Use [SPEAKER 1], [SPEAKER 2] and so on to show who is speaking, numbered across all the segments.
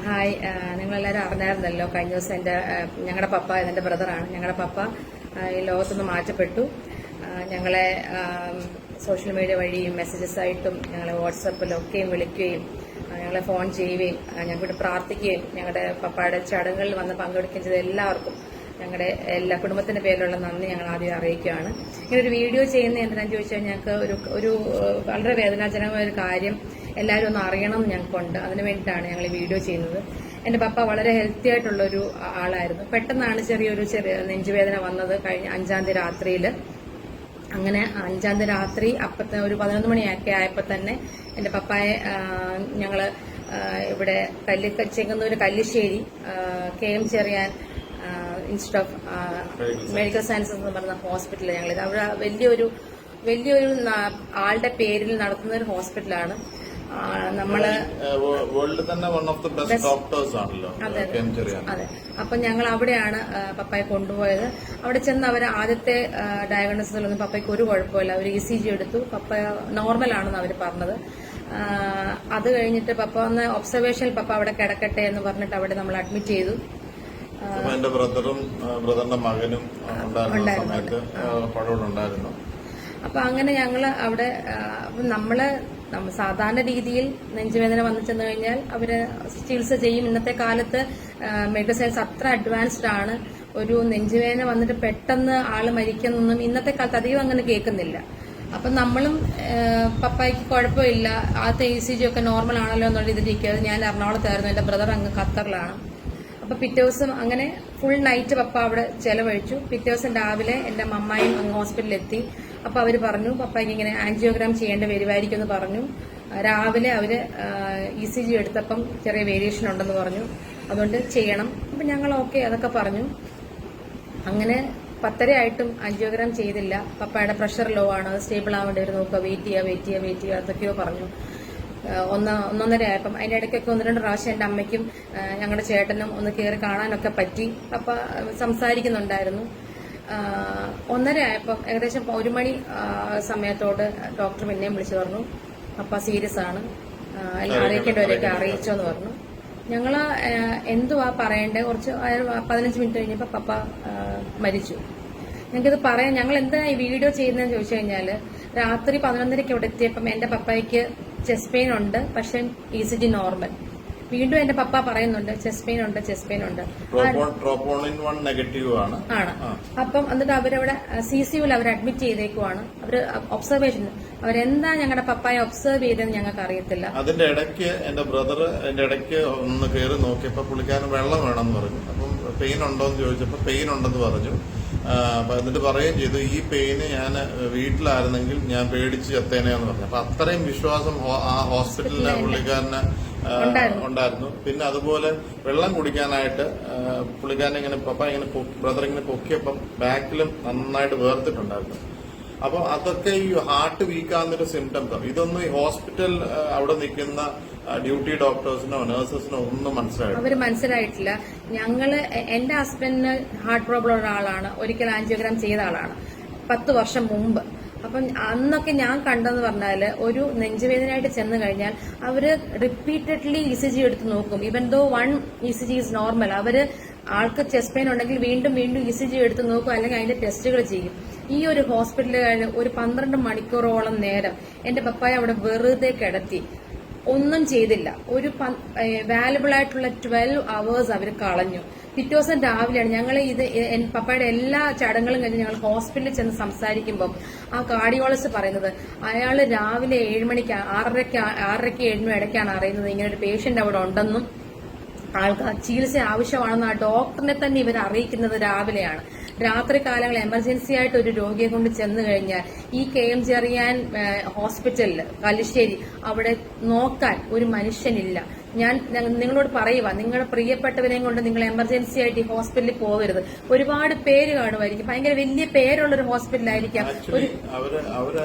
[SPEAKER 1] Hi, നിങ്ങളെല്ലാവരും അറിഞ്ഞായിരുന്നല്ലോ കഴിഞ്ഞ ദിവസം ഞങ്ങളുടെ പപ്പ എന്റെ ബ്രദറാണ്. ഞങ്ങളുടെ പപ്പ ഈ ലോകത്തുനിന്ന് മാറ്റപ്പെട്ടു. ഞങ്ങളെ സോഷ്യൽ മീഡിയ വഴിയും മെസ്സേജസ് ആയിട്ടും ഞങ്ങളെ വാട്സപ്പിലൊക്കെയും വിളിക്കുകയും ഞങ്ങളെ ഫോൺ ചെയ്യുകയും ഞങ്ങൾക്ക് പ്രാർത്ഥിക്കുകയും ഞങ്ങളുടെ പപ്പയുടെ ചടങ്ങുകളിൽ വന്ന് പങ്കെടുക്കുകയും ചെയ്ത എല്ലാവർക്കും ഞങ്ങളുടെ എല്ലാ കുടുംബത്തിന്റെ പേരിലുള്ള നന്ദി ഞങ്ങൾ ആദ്യം അറിയിക്കുകയാണ്. ഇങ്ങനെ ഒരു വീഡിയോ ചെയ്യുന്ന എന്തിനാന്ന് ചോദിച്ചാൽ ഞങ്ങൾക്ക് ഒരു വളരെ വേദനാജനകമായ ഒരു കാര്യം എല്ലാവരും ഒന്ന് അറിയണം എന്ന് ഞങ്ങൾക്കുണ്ട്. അതിനു വേണ്ടിയിട്ടാണ് ഞങ്ങൾ ഈ വീഡിയോ ചെയ്യുന്നത്. എന്റെ പപ്പ വളരെ ഹെൽത്തി ആയിട്ടുള്ള ഒരു ആളായിരുന്നു. പെട്ടെന്നാണ് ചെറിയ നെഞ്ചുവേദന വന്നത് കഴിഞ്ഞ 5-ാം തീയതി രാത്രിയിൽ. അങ്ങനെ 5-ാം തീയതി രാത്രി അപ്പത്തെ ഒരു 11 മണിയൊക്കെ ആയപ്പോൾ തന്നെ എന്റെ പപ്പായെ ഞങ്ങള് ഇവിടെ Chengannur Kallissery KM Cherian institute of medical sciences എന്ന് പറഞ്ഞ ഹോസ്പിറ്റലിൽ ഞങ്ങളിത് അവിടെ വലിയൊരു ആളുടെ പേരിൽ നടത്തുന്ന ഒരു ഹോസ്പിറ്റലാണ്. നമ്മള്
[SPEAKER 2] വേൾഡ് തന്നെ one of the best doctors ആണല്ലോ.
[SPEAKER 1] അതെ. അപ്പൊ ഞങ്ങൾ അവിടെയാണ് പപ്പയെ കൊണ്ടുപോയത്. അവിടെ ചെന്ന് അവർ ആദ്യത്തെ ഡയഗ്നോസിലൊന്നും പപ്പയ്ക്ക് ഒരു കുഴപ്പമില്ല. അവർ ECG എടുത്തു. പപ്പ നോർമൽ ആണെന്ന് അവർ പറഞ്ഞത്. അത് കഴിഞ്ഞിട്ട് പപ്പ ഒന്ന് ഒബ്സർവേഷനിൽ പപ്പ അവിടെ കിടക്കട്ടെ എന്ന് പറഞ്ഞിട്ട് അവിടെ നമ്മൾ അഡ്മിറ്റ് ചെയ്തു.
[SPEAKER 2] എന്റെ ബ്രദറിന്റെ മകനും ഉണ്ടായിരുന്നു.
[SPEAKER 1] അപ്പൊ അങ്ങനെ ഞങ്ങള് അവിടെ നമ്മള് സാധാരണ രീതിയിൽ നെഞ്ചുവേദന വന്നു ചെന്ന് കഴിഞ്ഞാൽ അവര് ചികിത്സ ചെയ്യും. ഇന്നത്തെ കാലത്ത് മെഡിക്കൽ സയൻസ് അത്ര അഡ്വാൻസ്ഡ് ആണ്. ഒരു നെഞ്ചുവേദന വന്നിട്ട് പെട്ടെന്ന് ആള് മരിക്കുന്നൊന്നും ഇന്നത്തെ കാലത്ത് അധികം അങ്ങനെ കേൾക്കുന്നില്ല. അപ്പൊ നമ്മളും പപ്പായ്ക്ക് കുഴപ്പമില്ല, ആദ്യത്തെ ECG ഒക്കെ നോർമൽ ആണല്ലോ എന്നുള്ള ഇതിലിരിക്കുന്നത്. ഞാൻ എറണാകുളത്തായിരുന്നു, എന്റെ ബ്രദർ അങ്ങ് ഖത്തറിലാണ്. അപ്പൊ പിറ്റേ ദിവസം അങ്ങനെ ഫുൾ നൈറ്റ് പപ്പ അവിടെ ചെലവഴിച്ചു. പിറ്റേ ദിവസം രാവിലെ എന്റെ മമ്മായും അങ്ങ് ഹോസ്പിറ്റലിൽ എത്തി. അപ്പൊ അവര് പറഞ്ഞു പപ്പായ്ക്ക് ഇങ്ങനെ ആൻജിയോഗ്രാം ചെയ്യേണ്ടി വരുമായിരിക്കും എന്ന് പറഞ്ഞു. രാവിലെ അവര് ECG എടുത്തപ്പം ചെറിയ വേരിയേഷൻ ഉണ്ടെന്ന് പറഞ്ഞു, അതുകൊണ്ട് ചെയ്യണം. അപ്പൊ ഞങ്ങൾ ഓക്കെ അതൊക്കെ പറഞ്ഞു. അങ്ങനെ 10:30 ആയിട്ടും ആൻജിയോഗ്രാം ചെയ്തില്ല. പപ്പയുടെ പ്രഷർ ലോ ആണ്, അത് സ്റ്റേബിൾ ആവേണ്ടി വരും, നോക്കുക, വെയിറ്റ് ചെയ്യുക അതൊക്കെയോ പറഞ്ഞു. 1-1:30 ആയപ്പം അതിന്റെ ഇടയ്ക്കൊക്കെ 1-2 പ്രാവശ്യം എന്റെ അമ്മയ്ക്കും ഞങ്ങളുടെ ചേട്ടനും ഒന്ന് കയറി കാണാനൊക്കെ പറ്റി. പപ്പ സംസാരിക്കുന്നുണ്ടായിരുന്നു. 1:30 ആയപ്പം ഏകദേശം 1 മണി സമയത്തോട് ഡോക്ടർ പിന്നെയും വിളിച്ചു പറഞ്ഞു പപ്പ സീരിയസ് ആണ്, അറിയിക്കേണ്ടവരെയൊക്കെ അറിയിച്ചോന്ന് പറഞ്ഞു. ഞങ്ങള് എന്തുവാ പറയണ്ടേ, കുറച്ച് 15 മിനിറ്റ് കഴിഞ്ഞപ്പോ പപ്പ മരിച്ചു. ഞങ്ങൾക്കിത് പറയാം, ഞങ്ങൾ എന്താ ഈ വീഡിയോ ചെയ്യുന്നതെന്ന് ചോദിച്ചു കഴിഞ്ഞാല് രാത്രി 11:30 ഇവിടെ എത്തിയപ്പം എന്റെ പപ്പായ്ക്ക് ചെസ്റ്റ് പെയിൻ ഉണ്ട്, പക്ഷെ ECG നോർമൽ. വീണ്ടും എന്റെ പപ്പ പറയുന്നുണ്ട് ചെസ്റ്റ് പെയിൻ ഉണ്ട് ആണ്. അപ്പം എന്നിട്ട് അവരവിടെ CCUവിൽ അവർ അഡ്മിറ്റ് ചെയ്തേക്കുവാണ്. അവര് ഒബ്സർവേഷൻ അവരെന്താ ഞങ്ങളുടെ പപ്പായെ ഒബ്സർവ് ചെയ്തെന്ന് ഞങ്ങൾക്ക് അറിയത്തില്ല.
[SPEAKER 2] അതിന്റെ ഇടയ്ക്ക് എന്റെ ബ്രദർ ഒന്ന് കയറി നോക്കിയപ്പോ പുള്ളിക്കാരൻ വെള്ളം വേണമെന്ന് പറഞ്ഞു. അപ്പം പെയിൻ ഉണ്ടോന്ന് ചോദിച്ചപ്പോ പെയിൻ ഉണ്ടെന്ന് പറഞ്ഞു. എന്നിട്ട് പറയുകയും ചെയ്തു ഈ പെയിന് ഞാൻ വീട്ടിലായിരുന്നെങ്കിൽ ഞാൻ പേടിച്ച് ചത്തേനെന്ന് പറഞ്ഞു. അപ്പൊ അത്രയും വിശ്വാസം ആ ഹോസ്പിറ്റലിലെ പുള്ളിക്കാരന് ഉണ്ടായിരുന്നു. പിന്നെ അതുപോലെ വെള്ളം കുടിക്കാനായിട്ട് പുള്ളിക്കാരൻ ഇങ്ങനെ ബ്രദർ ഇങ്ങനെ പൊക്കിയപ്പം ബാക്കിലും നന്നായിട്ട് വേർത്തിട്ടുണ്ടായിരുന്നു. അപ്പൊ അതൊക്കെ ഈ ഹാർട്ട് വീക്കാവുന്നൊരു സിംറ്റംസ്. ഇതൊന്നും ഈ ഹോസ്പിറ്റൽ അവിടെ നിൽക്കുന്ന ഡ്യൂട്ടി ഡോക്ടേഴ്സിനോ നഴ്സസിനോ ഒന്നും
[SPEAKER 1] മനസ്സിലായിട്ടില്ല. ഞങ്ങള് എന്റെ ഹസ്ബൻഡിന് ഹാർട്ട് പ്രോബ്ലം ഉള്ള ആളാണ്, ഒരിക്കൽ ആൻജിയോഗ്രാം ചെയ്ത ആളാണ് 10 വർഷം മുമ്പ്. അപ്പം അന്നൊക്കെ ഞാൻ കണ്ടെന്ന് പറഞ്ഞാല് ഒരു നെഞ്ചുവേദനയായിട്ട് ചെന്ന് കഴിഞ്ഞാൽ അവര് റിപ്പീറ്റഡ്ലി ECG എടുത്ത് നോക്കും. ഇവൻ ദോ 1 ECG ഈസ് നോർമൽ. അവര് ആൾക്ക് ചെസ്റ്റ് പെയിൻ ഉണ്ടെങ്കിൽ വീണ്ടും ECG എടുത്ത് നോക്കും, അല്ലെങ്കിൽ അതിന്റെ ടെസ്റ്റുകൾ ചെയ്യും. ഈ ഒരു ഹോസ്പിറ്റലിൽ ഒരു 12 മണിക്കൂറോളം നേരം എന്റെ പപ്പായ അവിടെ വെറുതെ കിടത്തി, ഒന്നും ചെയ്തില്ല. ഒരു വാല്യുബിൾ ആയിട്ടുള്ള 12 hours അവർ കളഞ്ഞു. പിറ്റേ ദിവസം രാവിലെയാണ് ഞങ്ങൾ പപ്പയുടെ എല്ലാ ചടങ്ങുകളും കഴിഞ്ഞ് ഞങ്ങൾ ഹോസ്പിറ്റലിൽ ചെന്ന് സംസാരിക്കുമ്പോൾ ആ കാർഡിയോളജിസ്റ്റ് പറയുന്നത് അയാള് രാവിലെ 7 മണിക്ക് 6:30 7 ഇടയ്ക്കാണ് അറിയുന്നത് ഇങ്ങനെ ഒരു പേഷ്യന്റ് അവിടെ ഉണ്ടെന്നും ആൾക്ക് ചികിത്സ ആവശ്യമാണെന്ന് ആ ഡോക്ടറിനെ തന്നെ ഇവർ അറിയിക്കുന്നത് രാവിലെയാണ്. രാത്രി കാലങ്ങൾ എമർജൻസി ആയിട്ട് ഒരു രോഗിയെ കൊണ്ട് ചെന്ന് കഴിഞ്ഞാൽ ഈ KM ചെറിയാൻ ഹോസ്പിറ്റലിൽ കല്ലിശ്ശേരി അവിടെ നോക്കാൻ ഒരു മനുഷ്യനില്ല. ഞാൻ നിങ്ങളോട് പറയുക, നിങ്ങളുടെ പ്രിയപ്പെട്ടവരെയും കൊണ്ട് നിങ്ങൾ എമർജൻസി ആയിട്ട് ഈ ഹോസ്പിറ്റലിൽ പോകരുത്. ഒരുപാട് പേര് കാണുമായിരിക്കും, ഭയങ്കര വലിയ പേരുള്ള ഒരു ഹോസ്പിറ്റലായിരിക്കാം.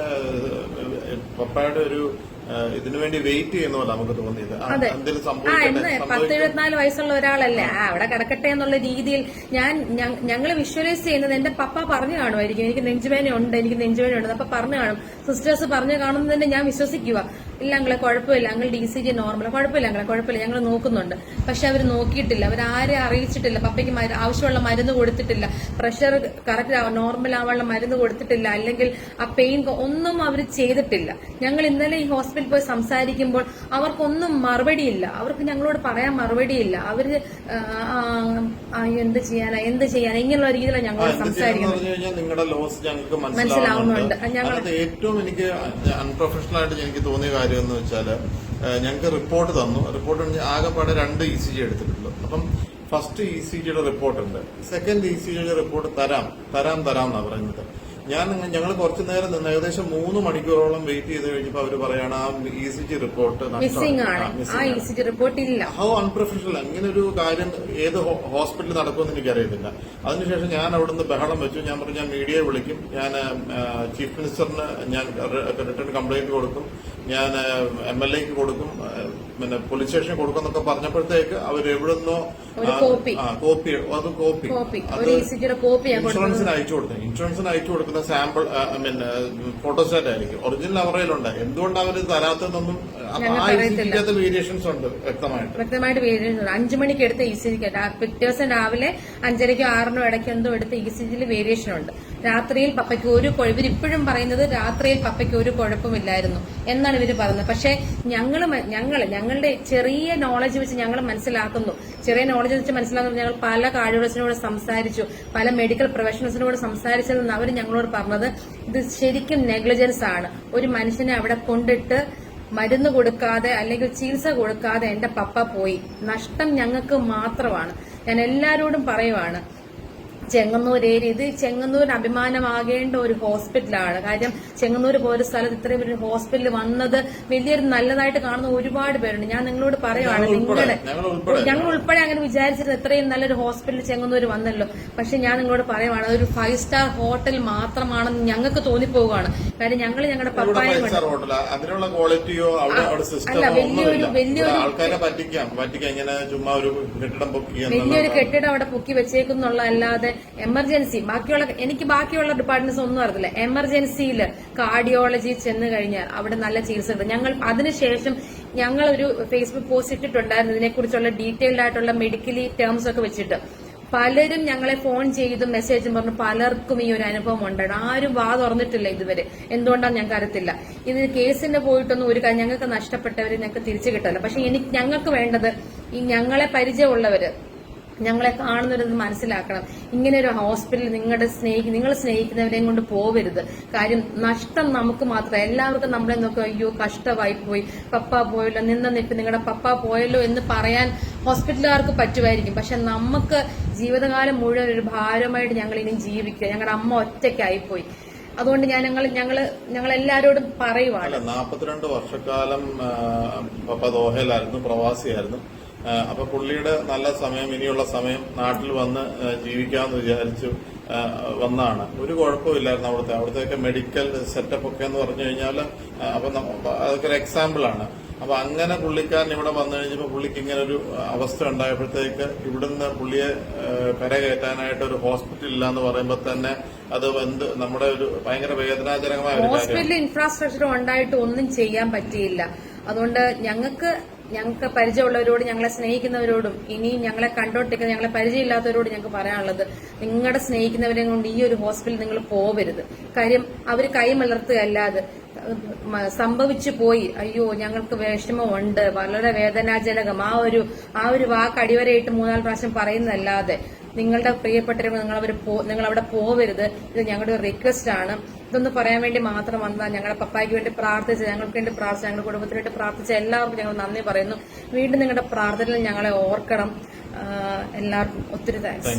[SPEAKER 2] പപ്പായുടെ ഒരു ഇതിനുവേണ്ടി വെയിറ്റ് ചെയ്യുന്ന പോലെ നമുക്ക് തോന്നിയത്.
[SPEAKER 1] അതെ, 10-74 വയസ്സുള്ള ഒരാളല്ലേ അവിടെ കിടക്കട്ടെ എന്നുള്ള രീതിയിൽ ഞങ്ങൾ വിഷ്വലൈസ് ചെയ്യുന്നത്. എന്റെ പപ്പ പറഞ്ഞു കാണുമായിരിക്കും എനിക്ക് നെഞ്ചുവേദന ഉണ്ട്. അപ്പൊ പറഞ്ഞു കാണും, സിസ്റ്റേഴ്സ് പറഞ്ഞു കാണുന്നതിന്റെ ഞാൻ വിശ്വസിക്കുക. ഇല്ല അങ്ങളെ കുഴപ്പമില്ല, അങ്ങളുടെ ECG നോർമൽ, കുഴപ്പമില്ല അങ്ങളെ കുഴപ്പമില്ല, ഞങ്ങൾ നോക്കുന്നുണ്ട്. പക്ഷെ അവർ നോക്കിയിട്ടില്ല, അവരാരെ അറിയിച്ചിട്ടില്ല, പപ്പയ്ക്ക് ആവശ്യമുള്ള മരുന്ന് കൊടുത്തിട്ടില്ല, പ്രഷർ കറക്റ്റ് നോർമൽ ആവാനുള്ള മരുന്ന് കൊടുത്തിട്ടില്ല, അല്ലെങ്കിൽ ആ പെയിൻ ഒന്നും അവർ ചെയ്തിട്ടില്ല. ഞങ്ങൾ ഇന്നലെ ഈ ഹോസ്പിറ്റലിൽ പോയി സംസാരിക്കുമ്പോൾ അവർക്കൊന്നും മറുപടിയില്ല, അവർക്ക് ഞങ്ങളോട് പറയാൻ മറുപടിയില്ല. അവര് എന്ത് ചെയ്യാനാ ഇങ്ങനെയുള്ള രീതിയിലാണ് ഞങ്ങളോട് സംസാരിക്കുന്നത്.
[SPEAKER 2] നിങ്ങളുടെ ലോസ് ഞങ്ങൾക്ക്
[SPEAKER 1] മനസ്സിലാവുന്നുണ്ട്.
[SPEAKER 2] ഏറ്റവും എനിക്ക് അൺപ്രൊഫഷണൽ ആയിട്ട് എനിക്ക് തോന്നിയ കാര്യം എന്ന് വെച്ചാല് ഞങ്ങൾക്ക് റിപ്പോർട്ട് തന്നു. റിപ്പോർട്ട് ആകെപ്പാടെ 2 ECG എടുത്തിട്ടുള്ളൂ. അപ്പം ഫസ്റ്റ് ECGയുടെ റിപ്പോർട്ടുണ്ട്, സെക്കൻഡ് ECGയുടെ റിപ്പോർട്ട് തരാമെന്നാണ് പറയുന്നത്. ഞങ്ങൾ കുറച്ചു നേരം നിന്ന് ഏകദേശം 3 മണിക്കൂറോളം വെയിറ്റ് ചെയ്ത് കഴിഞ്ഞപ്പോൾ അവര് പറയാണ് ആ ECG റിപ്പോർട്ട്
[SPEAKER 1] മിസ്സിംഗ് ആണ്, ആ ECG റിപ്പോർട്ട് ഇല്ല.
[SPEAKER 2] How unprofessional! അങ്ങനെ ഒരു കാര്യം ഏത് ഹോസ്പിറ്റലിൽ നടക്കുമെന്ന് എനിക്കറിയത്തില്ല. അതിനുശേഷം ഞാൻ അവിടുന്ന് ബഹളം വെച്ചു. ഞാൻ പറഞ്ഞു ഞാൻ മീഡിയയെ വിളിക്കും, ഞാൻ ചീഫ് മിനിസ്റ്ററിന് ഞാൻ റിട്ടേൺ കംപ്ലൈന്റ് കൊടുക്കും, ഞാൻ MLAക്ക് കൊടുക്കും, പിന്നെ പോലീസ് സ്റ്റേഷനിൽ കൊടുക്കും എന്നൊക്കെ പറഞ്ഞപ്പോഴത്തേക്ക് അവർ എവിടുന്നോ കോപ്പി ഇൻഷുറൻസിന് അയച്ചു കൊടുത്തു. ഇൻഷുറൻസിന് അയച്ചു കൊടുക്കുന്ന സാമ്പിൾ ഫോട്ടോസ്റ്റാറ്റ് ആയിരിക്കും, ഒറിജിനൽ അവരയിലുണ്ട്. എന്തുകൊണ്ട് അവർ തരാത്തതെന്നൊന്നും വേരിയേഷൻസ് ഉണ്ട്
[SPEAKER 1] വ്യക്തമായിട്ട് വേരിയേഷൻ ഉണ്ട്. 5 മണിക്ക് എടുത്ത ECG പിറ്റേ ദിവസം രാവിലെ 5:30 6 ഇടയ്ക്ക് എന്തോ എടുത്ത ECGയിൽ വേരിയേഷൻ ഉണ്ട്. രാത്രിയിൽ പപ്പയ്ക്ക് ഇവരിപ്പോഴും പറയുന്നത് രാത്രിയിൽ പപ്പയ്ക്ക് ഒരു കുഴപ്പമില്ലായിരുന്നു എന്നാണ് ഇവര് പറയുന്നത്. പക്ഷെ ഞങ്ങളുടെ ചെറിയ നോളജ് വെച്ച് ഞങ്ങൾ മനസ്സിലാക്കുന്നു. ഞങ്ങൾ പല കാർഡിയോളജിനോട് സംസാരിച്ചു, പല മെഡിക്കൽ പ്രൊഫഷണൽസിനോട് സംസാരിച്ചതെന്ന് അവർ ഞങ്ങളോട് പറഞ്ഞത് ഇത് ശരിക്കും നെഗ്ലിജൻസ് ആണ്. ഒരു മനുഷ്യനെ അവിടെ കൊണ്ടിട്ട് മരുന്ന് കൊടുക്കാതെ അല്ലെങ്കിൽ ചികിത്സ കൊടുക്കാതെ എന്റെ പപ്പ പോയി. നഷ്ടം ഞങ്ങൾക്ക് മാത്രമാണ്. ഞാൻ എല്ലാരോടും പറയുവാണ്, ചെങ്ങന്നൂർ ഏരിയ ഇത് ചെങ്ങന്നൂരിന് അഭിമാനമാകേണ്ട ഒരു ഹോസ്പിറ്റലാണ്. കാര്യം ചെങ്ങന്നൂർ പോലൊരു സ്ഥലത്ത് ഇത്രയും ഒരു ഹോസ്പിറ്റൽ വന്നത് വലിയൊരു നല്ലതായിട്ട് കാണുന്ന ഒരുപാട് പേരുണ്ട്. ഞാൻ നിങ്ങളോട് പറയുവാണ്, ഞങ്ങൾ ഉൾപ്പെടെ അങ്ങനെ വിചാരിച്ചിരുന്നു ഇത്രയും നല്ലൊരു ഹോസ്പിറ്റൽ ചെങ്ങന്നൂർ വന്നല്ലോ. പക്ഷെ ഞാൻ നിങ്ങളോട് പറയുവാണ് അതൊരു 5 സ്റ്റാർ ഹോട്ടൽ മാത്രമാണെന്ന് ഞങ്ങൾക്ക് തോന്നിപ്പോവുകയാണ്. കാര്യം ഞങ്ങളുടെ പപ്പായ
[SPEAKER 2] അതിനുള്ള ക്വാളിറ്റിയോ
[SPEAKER 1] അല്ല, വലിയൊരു കെട്ടിടം അവിടെ പൊക്കി വെച്ചേക്കുന്നുള്ള അല്ലാതെ എമർജൻസി ബാക്കിയുള്ള ഡിപ്പാർട്ട്മെന്റ്സ് ഒന്നും അറിയില്ല. എമർജൻസിയിൽ കാർഡിയോളജി ചെന്ന് കഴിഞ്ഞാൽ അവിടെ നല്ല ചികിത്സ ഉണ്ട്. ഞങ്ങൾ അതിനുശേഷം ഒരു ഫേസ്ബുക്ക് പോസ്റ്റ് ഇട്ടിട്ടുണ്ടായിരുന്നു ഇതിനെക്കുറിച്ചുള്ള ഡീറ്റെയിൽഡ് ആയിട്ടുള്ള മെഡിക്കലി ടേംസ് ഒക്കെ വെച്ചിട്ട്. പലരും ഞങ്ങളെ ഫോൺ ചെയ്തും മെസ്സേജും പറഞ്ഞു പലർക്കും ഈ ഒരു അനുഭവം ഉണ്ടാണ്. ആരും വാ തുറന്നിട്ടില്ല ഇതുവരെ. എന്തുകൊണ്ടാന്ന് ഞങ്ങൾക്ക് അറിയത്തില്ല. ഇത് കേസിന് പോയിട്ടൊന്നും ഒരു കാര്യം ഞങ്ങൾക്ക് നഷ്ടപ്പെട്ടവരെ ഞങ്ങൾക്ക് തിരിച്ചു കിട്ടില്ല. പക്ഷെ ഞങ്ങൾക്ക് വേണ്ടത് ഈ ഞങ്ങളെ പരിചയമുള്ളവര് ഞങ്ങളെ കാണുന്നവരത് മനസ്സിലാക്കണം. ഇങ്ങനെ ഒരു ഹോസ്പിറ്റൽ നിങ്ങൾ സ്നേഹിക്കുന്നവരെയും കൊണ്ട് പോവരുത്. കാര്യം നഷ്ടം നമുക്ക് മാത്രം. എല്ലാവർക്കും നമ്മളെ നോക്കുക, അയ്യോ കഷ്ടമായി പോയി, പപ്പ പോയല്ലോ, നിങ്ങളുടെ പപ്പ പോയല്ലോ എന്ന് പറയാൻ ഹോസ്പിറ്റലുകാർക്ക് പറ്റുമായിരിക്കും. പക്ഷെ നമുക്ക് ജീവിതകാലം മുഴുവൻ ഒരു ഭാരമായിട്ട് ഞങ്ങൾ ഇനി ജീവിക്കുക. ഞങ്ങളുടെ അമ്മ ഒറ്റയ്ക്കായിപ്പോയി. അതുകൊണ്ട് ഞങ്ങൾ എല്ലാരോടും പറയുവാണ്.
[SPEAKER 2] 42 വർഷക്കാലം പപ്പ ദോഹയിലായിരുന്നു, പ്രവാസിയായിരുന്നു. അപ്പൊ പുള്ളിയുടെ നല്ല സമയം, ഇനിയുള്ള സമയം നാട്ടിൽ വന്ന് ജീവിക്കാമെന്ന് വിചാരിച്ചു വന്നാണ്. ഒരു കുഴപ്പമില്ലായിരുന്നു അവിടുത്തെ മെഡിക്കൽ സെറ്റപ്പ് ഒക്കെ എന്ന് പറഞ്ഞു കഴിഞ്ഞാൽ അപ്പൊ അതൊക്കെ ഒരു എക്സാമ്പിൾ ആണ്. അപ്പൊ അങ്ങനെ പുള്ളിക്കാരൻ ഇവിടെ വന്നു കഴിഞ്ഞപ്പോൾ പുള്ളിക്ക് ഇങ്ങനെ ഒരു അവസ്ഥ ഉണ്ടായപ്പോഴത്തേക്ക് ഇവിടുന്ന് പുള്ളിയെ കരകയറ്റാനായിട്ട് ഒരു ഹോസ്പിറ്റൽ ഇല്ല എന്ന് പറയുമ്പോൾ തന്നെ അത് നമ്മുടെ ഒരു ഭയങ്കര വേദനാജനകമായ ഒരു കാര്യം.
[SPEAKER 1] ഹോസ്പിറ്റൽ ഇൻഫ്രാസ്ട്രക്ചർ ഉണ്ടായിട്ട് ഒന്നും ചെയ്യാൻ പറ്റിയില്ല. അതുകൊണ്ട് ഞങ്ങൾക്ക് പരിചയമുള്ളവരോട്, ഞങ്ങളെ സ്നേഹിക്കുന്നവരോടും ഇനിയും ഞങ്ങളെ കണ്ടോട്ടിരിക്കുന്ന ഞങ്ങളെ പരിചയമില്ലാത്തവരോട് ഞങ്ങൾക്ക് പറയാനുള്ളത്, നിങ്ങളുടെ സ്നേഹിക്കുന്നവരെ കൊണ്ട് ഈ ഒരു ഹോസ്പിറ്റലിൽ നിങ്ങൾ പോവരുത്. കാര്യം അവർ കൈമലർത്തുകയല്ലാതെ സംഭവിച്ചു പോയി, അയ്യോ ഞങ്ങൾക്ക് വിഷമമുണ്ട്, വളരെ വേദനാജനകം, ആ ഒരു വാക്ക് അടിവരയിട്ട് 3-4 പ്രാവശ്യം പറയുന്നതല്ലാതെ നിങ്ങളുടെ പ്രിയപ്പെട്ടവരെ നിങ്ങൾ അവിടെ പോവരുത്. ഇത് ഞങ്ങളുടെ ഒരു റിക്വസ്റ്റ് ആണ്. ഇതൊന്ന് പറയാൻ വേണ്ടി മാത്രം വന്നാൽ ഞങ്ങളുടെ പപ്പായ്ക്ക് വേണ്ടി പ്രാർത്ഥിച്ച, ഞങ്ങൾക്ക് വേണ്ടി പ്രാർത്ഥിച്ച, ഞങ്ങളുടെ കുടുംബത്തിന് വേണ്ടി പ്രാർത്ഥിച്ച എല്ലാവർക്കും ഞങ്ങൾ നന്ദി പറയുന്നു. വീണ്ടും നിങ്ങളുടെ പ്രാർത്ഥനയിൽ ഞങ്ങളെ ഓർക്കണം. എല്ലാവർക്കും ഒത്തിരി താങ്ക്സ്.